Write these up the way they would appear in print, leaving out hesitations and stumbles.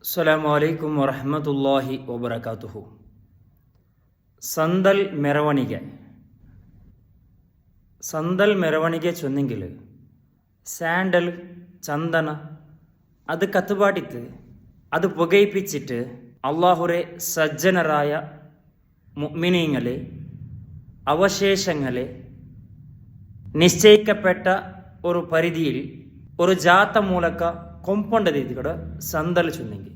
ಅಸ್ಸಲಾಮು ಅಲೈಕುಂ ವರಹಮತುಲ್ಲಾಹಿ ವಬರಕಾತುಹು. ಸಂದಲ್ ಮೆರವಣಿಗೆ ചൊന്നെങ്കിൽ സാൻഡൽ ചന്ദന അത് കത്തുപാടിത്ത് അത് പുകയിപ്പിച്ചിട്ട് അള്ളാഹുരെ സജ്ജനരായ മുഅ്മിനീങ്ങളെ അവശേഷങ്ങളെ നിശ്ചയിക്കപ്പെട്ട ഒരു പരിധിയിൽ ഒരു ജാത്ത മൂലക ಕೊಂಪೊಂಡದ ಕೂಡ ಸಂದಲ್ ಚೊನ್ನೆಂಗಿ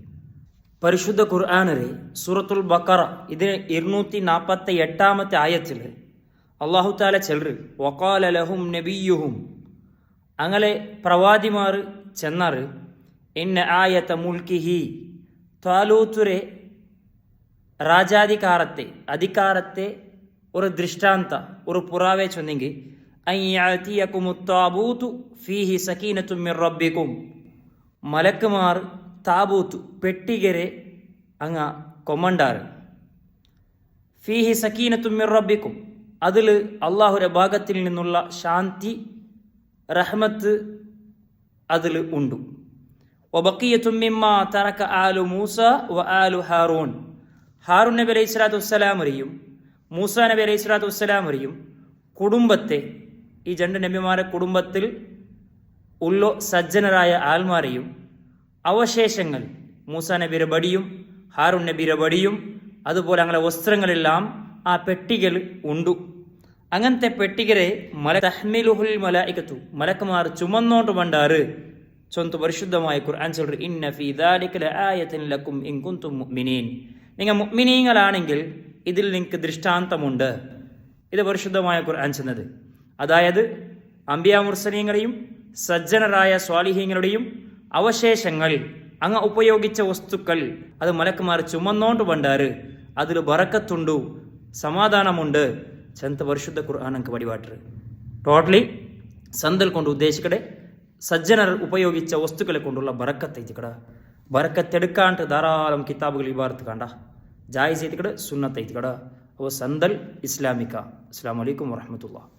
പരിശുദ്ധ ഖുർആനിലെ സൂറത്തുൽ ബഖറ ഇത് 248 ആയത്തിൽ അല്ലാഹു തആല ചെല്ലു വഖാല ലഹും നബിയ്യുഹും അങ്ങനെ പ്രവാദിമാർ ചെന്നാർ ഇന്ന ആയത മുൽക്കിഹി താലൂത്തുരെ രാജാധികാരത്തെ അധികാരത്തെ ഒരു ദൃഷ്ടാന്ത ഒരു പുറാവെ ചൊന്നെങ്കിൽ അയ്യാതിയകുമുത് താബൂതു ഫീഹി സകീനത്തും മിർ റബ്ബികും മലക്കുമാർ താബൂത്ത് പെട്ടികരെ അങ്ങ കൊമ്മണ്ടാറ് ഫീഹി സക്കീനത്തും മിർ റബ്ബിക്കും അതിൽ അള്ളാഹുരെ ഭാഗത്തിൽ നിന്നുള്ള ശാന്തി റഹ്മത്ത് അതിൽ ഉണ്ട്. വബഖിയത്തും മിമ്മാ തറക ആലു മൂസ വ ആലു ഹാറൂൻ ഹാറൂൻ നബി അലൈഹി സ്വലാത്തു വസ്സലാമരെയും മൂസ നബി അലൈഹി സ്വലാത്തു വസ്സലാമരെയും കുടുംബത്തെ ഈ രണ്ട് നബിമാരെ കുടുംബത്തിൽ ഉള്ള സജ്ജനരായ ആൽമാരെയും അവശേഷങ്ങൾ മൂസ നബിയുടെ ബടിയും ഹാറൂൻ നബിയുടെ ബടിയും അതുപോലെ അങ്ങനെ വസ്ത്രങ്ങളെല്ലാം ആ പെട്ടികൾ ഉണ്ട്. അങ്ങനത്തെ പെട്ടികരെ തഹ്മിലുഹുൽ മലായികത്തു മലക്കുമാർ ചുമന്നോണ്ട് വണ്ടാറ് ചൊന്തു പരിശുദ്ധമായ ഖുർആൻ ചൊല്ലു ഇന്ന ഫീ ദാലിക ലആയതൻ ലക്കും ഇൻ കുൻതും മുഅ്മിനീൻ നിങ്ങൾ മുഅ്മിനീങ്ങളാണെങ്കിൽ ഇതിൽ നിങ്ങൾക്ക് ദൃഷ്ടാന്തമുണ്ട്. ഇത് പരിശുദ്ധമായ ഖുർആൻ ചെന്നത് അതായത് അംബിയാ മുർസലീങ്ങളെയും സജ്ജനരായ സ്വാലിഹീങ്ങളുടെയും അവശേഷങ്ങൾ അങ്ങ് ഉപയോഗിച്ച വസ്തുക്കൾ അത് മലക്കുമാർ ചുമന്നോണ്ട് വണ്ടാറ് അതിൽ ബറക്കത്തുണ്ടു സമാധാനമുണ്ട് ചെന്ത പരിശുദ്ധ ഖുർആൻ അങ്ങ് വടിവാട്ടറ് ടോട്ടലി സന്തൽ കൊണ്ട് ഉദ്ദേശിക്കടെ സജ്ജനർ ഉപയോഗിച്ച വസ്തുക്കളെ കൊണ്ടുള്ള ബറക്കത്ത് ഇതിക്കട ബറക്കത്തെടുക്കാണ്ട് ധാരാളം കിതാബുകൾ ഇബാർത്ത് കണ്ട ജായിസ് ഇതിക്കട സുന്നത്ത് ഇതിക്കട അവ സന്തൽ ഇസ്ലാമിക്ക. അസ്സലാമു അലൈക്കും വറഹ്മത്തുള്ളാഹി.